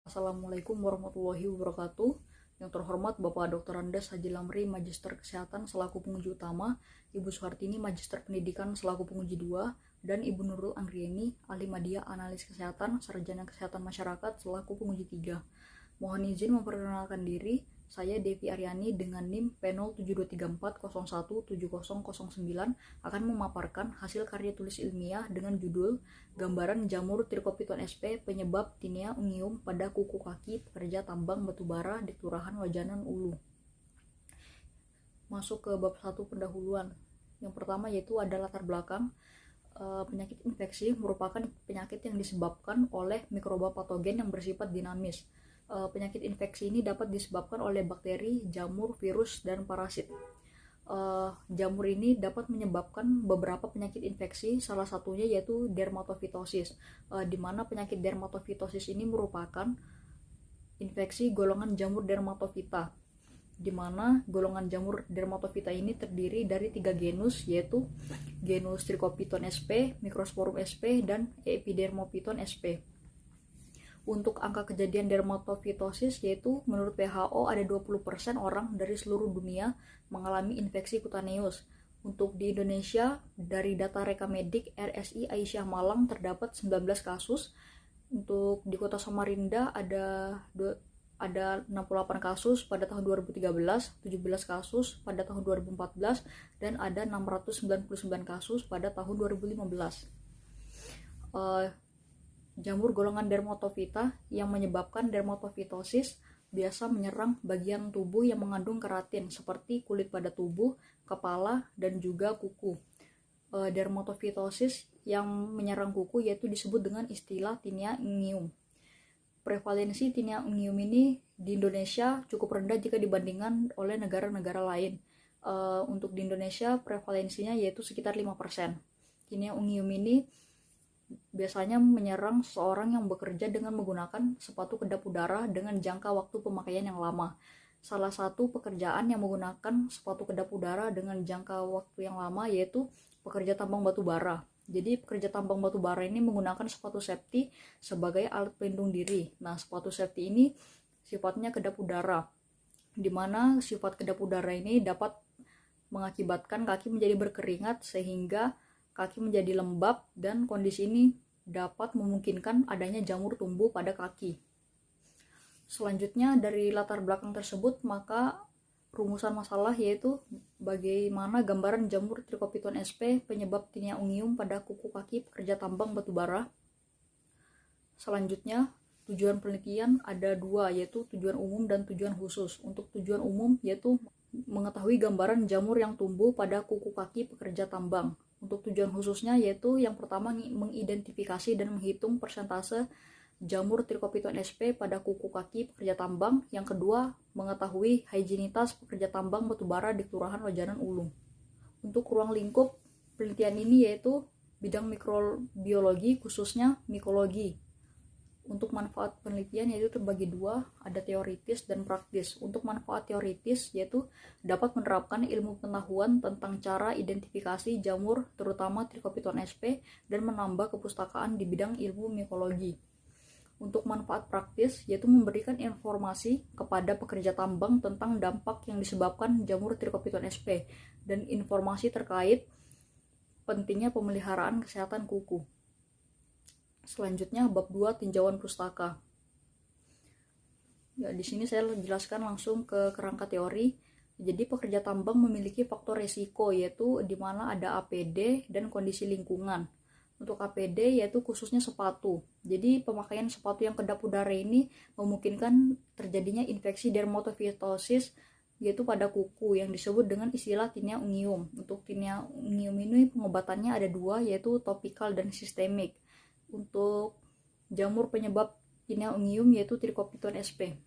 Assalamualaikum warahmatullahi wabarakatuh. Yang terhormat Bapak Dr. Andes Haji Lamri, Magister Kesehatan selaku penguji utama, Ibu Suhartini, Magister Pendidikan selaku penguji 2, dan Ibu Nurul Angrieni, Ahli Media Analis Kesehatan, Sarjana Kesehatan Masyarakat selaku penguji 3. Mohon izin memperkenalkan diri, saya Devi Aryani dengan NIM P07234017009 akan memaparkan hasil karya tulis ilmiah dengan judul Gambaran Jamur Trichopiton sp penyebab tinea ungium pada kuku kaki pekerja tambang batubara di Kelurahan Wajanan Ulu. Masuk ke bab 1 pendahuluan. Yang pertama yaitu ada latar belakang. Penyakit infeksi merupakan penyakit yang disebabkan oleh mikroba patogen yang bersifat dinamis. Penyakit infeksi ini dapat disebabkan oleh bakteri, jamur, virus, dan parasit. Jamur ini dapat menyebabkan beberapa penyakit infeksi, salah satunya yaitu dermatofitosis, di mana penyakit dermatofitosis ini merupakan infeksi golongan jamur dermatofita, di mana golongan jamur dermatofita ini terdiri dari 3 genus, yaitu genus Trichopiton sp, Microsporum sp, dan Epidermophyton sp. Untuk angka kejadian dermatofitosis yaitu menurut WHO ada 20% orang dari seluruh dunia mengalami infeksi kutaneus. Untuk di Indonesia, dari data Rekamedik RSI Aisyah Malang terdapat 19 kasus. Untuk di Kota Samarinda ada 68 kasus pada tahun 2013, 17 kasus pada tahun 2014, dan ada 699 kasus pada tahun 2015. Jamur golongan dermatofita yang menyebabkan dermatofitosis biasa menyerang bagian tubuh yang mengandung keratin seperti kulit pada tubuh, kepala, dan juga kuku. Dermatofitosis yang menyerang kuku yaitu disebut dengan istilah tinea ungium. Prevalensi tinea ungium ini di Indonesia cukup rendah jika dibandingkan oleh negara-negara lain. Untuk di Indonesia prevalensinya yaitu sekitar 5%. Tinea ungium ini biasanya menyerang seorang yang bekerja dengan menggunakan sepatu kedap udara dengan jangka waktu pemakaian yang lama. Salah satu pekerjaan yang menggunakan sepatu kedap udara dengan jangka waktu yang lama yaitu pekerja tambang batubara. Jadi pekerja tambang batubara ini menggunakan sepatu safety sebagai alat pelindung diri. Nah, sepatu safety ini sifatnya kedap udara, di mana sifat kedap udara ini dapat mengakibatkan kaki menjadi berkeringat sehingga kaki menjadi lembab, dan kondisi ini dapat memungkinkan adanya jamur tumbuh pada kaki. Selanjutnya dari latar belakang tersebut, maka rumusan masalah yaitu bagaimana gambaran jamur Trichopiton sp penyebab tinea ungium pada kuku kaki pekerja tambang batubara. Selanjutnya tujuan penelitian ada 2, yaitu tujuan umum dan tujuan khusus. Untuk tujuan umum yaitu mengetahui gambaran jamur yang tumbuh pada kuku kaki pekerja tambang. Untuk tujuan khususnya yaitu yang pertama mengidentifikasi dan menghitung persentase jamur Trichopiton sp pada kuku kaki pekerja tambang. Yang kedua, mengetahui higienitas pekerja tambang batubara di Kelurahan Wajanan Ulu. Untuk ruang lingkup penelitian ini yaitu bidang mikrobiologi, khususnya mikologi. Untuk manfaat penelitian yaitu terbagi 2, ada teoritis dan praktis. Untuk manfaat teoritis yaitu dapat menerapkan ilmu pengetahuan tentang cara identifikasi jamur terutama Trichopiton sp dan menambah kepustakaan di bidang ilmu mikologi. Untuk manfaat praktis yaitu memberikan informasi kepada pekerja tambang tentang dampak yang disebabkan jamur Trichopiton sp dan informasi terkait pentingnya pemeliharaan kesehatan kuku. Selanjutnya bab 2, tinjauan pustaka. Ya, di sini saya jelaskan langsung ke kerangka teori. Jadi pekerja tambang memiliki faktor resiko yaitu di mana ada APD dan kondisi lingkungan. Untuk APD yaitu khususnya sepatu. Jadi pemakaian sepatu yang kedap udara ini memungkinkan terjadinya infeksi dermatofitosis yaitu pada kuku yang disebut dengan istilah tinea ungium. Untuk tinea ungium ini pengobatannya ada 2, yaitu topikal dan sistemik. Untuk jamur penyebab tinea ungium yaitu Trichopiton sp.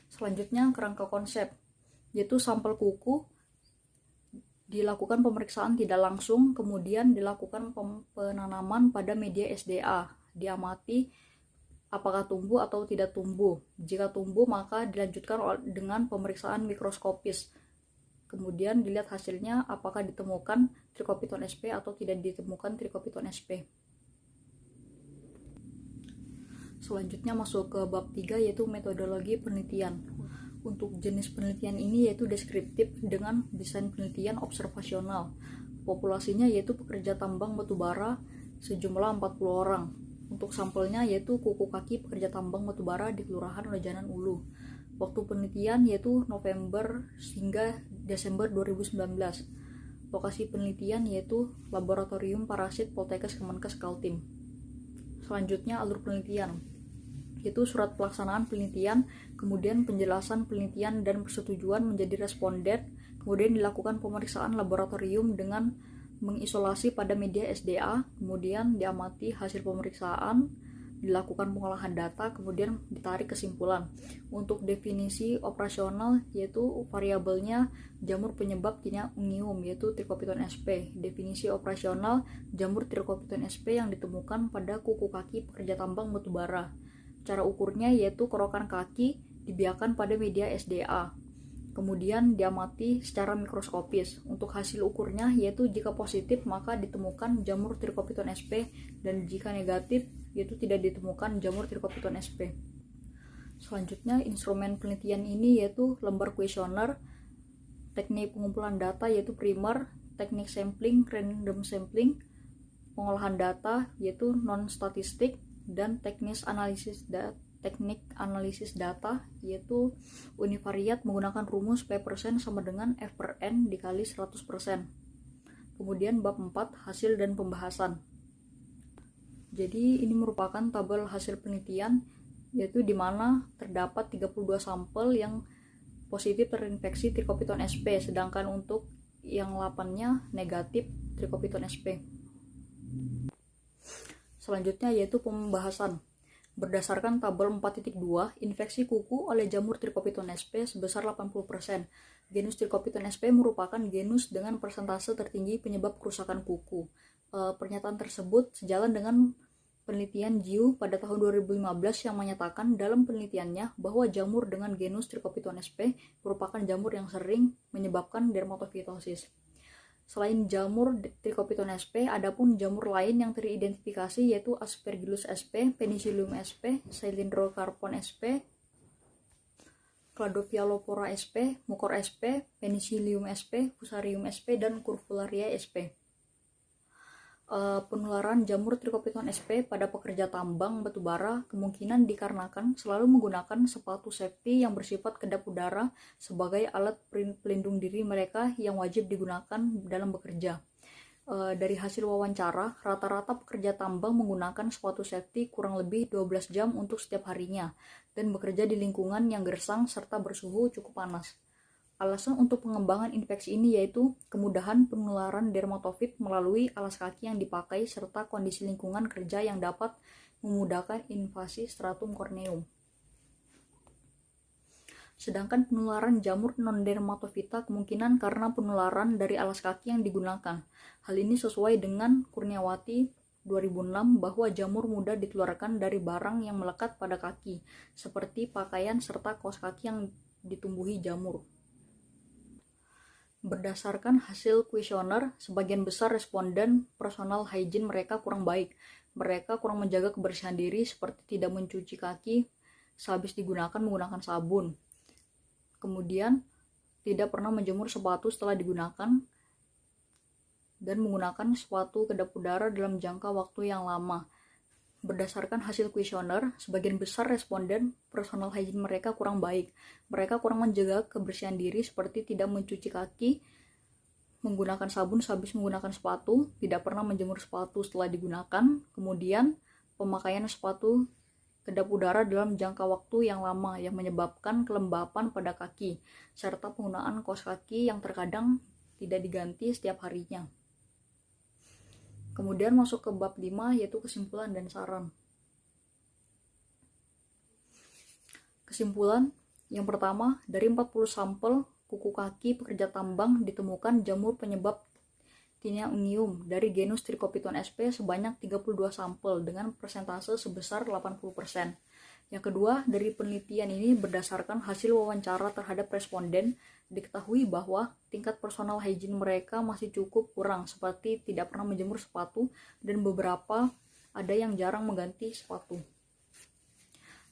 Selanjutnya kerangka konsep yaitu sampel kuku dilakukan pemeriksaan tidak langsung, kemudian dilakukan penanaman pada media SDA, diamati apakah tumbuh atau tidak tumbuh. Jika tumbuh maka dilanjutkan dengan pemeriksaan mikroskopis, kemudian dilihat hasilnya apakah ditemukan Trichopiton sp atau tidak ditemukan Trichopiton sp. Selanjutnya masuk ke bab 3 yaitu metodologi penelitian. Untuk jenis penelitian ini yaitu deskriptif dengan desain penelitian observasional. Populasinya yaitu pekerja tambang batubara sejumlah 40 orang. Untuk sampelnya yaitu kuku kaki pekerja tambang batubara di Kelurahan Lojanan Ulu. Waktu penelitian yaitu November hingga Desember 2019. Lokasi penelitian yaitu Laboratorium Parasit Poltekkes Kemenkes Kaltim. Selanjutnya alur penelitian, yaitu surat pelaksanaan penelitian, kemudian penjelasan penelitian dan persetujuan menjadi responden, kemudian dilakukan pemeriksaan laboratorium dengan mengisolasi pada media SDA, kemudian diamati hasil pemeriksaan, dilakukan pengolahan data, kemudian ditarik kesimpulan. Untuk definisi operasional yaitu variabelnya jamur penyebab tinea ungium yaitu Trichopiton sp. Definisi operasional jamur Trichopiton sp yang ditemukan pada kuku kaki pekerja tambang batubara. Cara ukurnya yaitu kerokan kaki dibiarkan pada media SDA. Kemudian diamati secara mikroskopis. Untuk hasil ukurnya yaitu jika positif maka ditemukan jamur Trichopiton sp dan jika negatif yaitu tidak ditemukan jamur Trichopiton sp. Selanjutnya instrumen penelitian ini yaitu lembar kuesioner, teknik pengumpulan data yaitu primer, teknik sampling, random sampling, pengolahan data yaitu non-statistik, dan teknik analisis data yaitu univariat menggunakan rumus P% sama dengan F per N dikali 100%. Kemudian bab 4 hasil dan pembahasan. Jadi ini merupakan tabel hasil penelitian yaitu di mana terdapat 32 sampel yang positif terinfeksi Trichopiton sp, sedangkan untuk yang 8-nya negatif Trichopiton sp. Selanjutnya yaitu pembahasan. Berdasarkan tabel 4.2, infeksi kuku oleh jamur Trichopiton sp sebesar 80%. Genus Trichopiton sp merupakan genus dengan persentase tertinggi penyebab kerusakan kuku. Pernyataan tersebut sejalan dengan penelitian Jiu pada tahun 2015 yang menyatakan dalam penelitiannya bahwa jamur dengan genus Trichopiton sp merupakan jamur yang sering menyebabkan dermatofitosis. Selain jamur Trichopiton sp, adapun jamur lain yang teridentifikasi yaitu Aspergillus sp, Penicillium sp, Cylindrocarpon sp, Cladophilopora sp, Mucor sp, Penicillium sp, Fusarium sp, dan Curvularia sp. Penularan jamur Trichopiton sp pada pekerja tambang batubara kemungkinan dikarenakan selalu menggunakan sepatu safety yang bersifat kedap udara sebagai alat pelindung diri mereka yang wajib digunakan dalam bekerja. Dari hasil wawancara, rata-rata pekerja tambang menggunakan sepatu safety kurang lebih 12 jam untuk setiap harinya dan bekerja di lingkungan yang gersang serta bersuhu cukup panas. Alasan untuk pengembangan infeksi ini yaitu kemudahan penularan dermatofit melalui alas kaki yang dipakai serta kondisi lingkungan kerja yang dapat memudahkan invasi stratum corneum. Sedangkan penularan jamur non-dermatofita kemungkinan karena penularan dari alas kaki yang digunakan. Hal ini sesuai dengan Kurniawati 2006 bahwa jamur mudah ditularkan dari barang yang melekat pada kaki, seperti pakaian serta kaos kaki yang ditumbuhi jamur. Berdasarkan hasil kuesioner, sebagian besar responden personal hygiene mereka kurang baik. Mereka kurang menjaga kebersihan diri seperti tidak mencuci kaki sehabis digunakan menggunakan sabun. Kemudian, tidak pernah menjemur sepatu setelah digunakan dan menggunakan sepatu kedap udara dalam jangka waktu yang lama. Berdasarkan hasil kuesioner, sebagian besar responden personal hygiene mereka kurang baik. Mereka kurang menjaga kebersihan diri seperti tidak mencuci kaki, menggunakan sabun sehabis menggunakan sepatu, tidak pernah menjemur sepatu setelah digunakan, kemudian pemakaian sepatu kedap udara dalam jangka waktu yang lama yang menyebabkan kelembapan pada kaki, serta penggunaan kaos kaki yang terkadang tidak diganti setiap harinya. Kemudian masuk ke bab 5 yaitu kesimpulan dan saran. Kesimpulan yang pertama, dari 40 sampel kuku kaki pekerja tambang ditemukan jamur penyebab tinea ungium dari genus Trichopiton sp sebanyak 32 sampel dengan persentase sebesar 80%. Yang kedua, dari penelitian ini berdasarkan hasil wawancara terhadap responden, diketahui bahwa tingkat personal hygiene mereka masih cukup kurang, seperti tidak pernah menjemur sepatu dan beberapa ada yang jarang mengganti sepatu.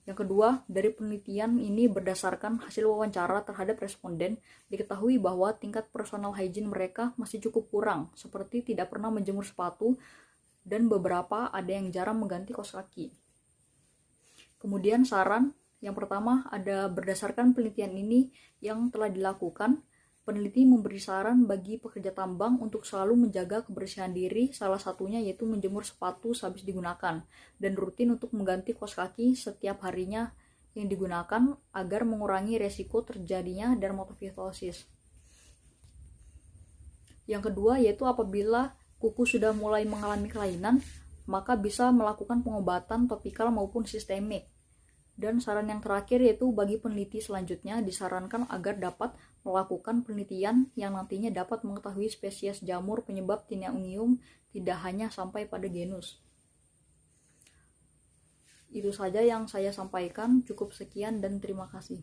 Yang kedua, dari penelitian ini berdasarkan hasil wawancara terhadap responden, diketahui bahwa tingkat personal hygiene mereka masih cukup kurang, seperti tidak pernah menjemur sepatu, dan beberapa ada yang jarang mengganti kaos kaki. Kemudian saran, yang pertama ada berdasarkan penelitian ini yang telah dilakukan, peneliti memberi saran bagi pekerja tambang untuk selalu menjaga kebersihan diri, salah satunya yaitu menjemur sepatu sehabis digunakan, dan rutin untuk mengganti kaos kaki setiap harinya yang digunakan agar mengurangi resiko terjadinya dermatofitosis. Yang kedua yaitu apabila kuku sudah mulai mengalami kelainan, maka bisa melakukan pengobatan topikal maupun sistemik. Dan saran yang terakhir yaitu bagi peneliti selanjutnya disarankan agar dapat melakukan penelitian yang nantinya dapat mengetahui spesies jamur penyebab tinea unguium tidak hanya sampai pada genus. Itu saja yang saya sampaikan, cukup sekian dan terima kasih.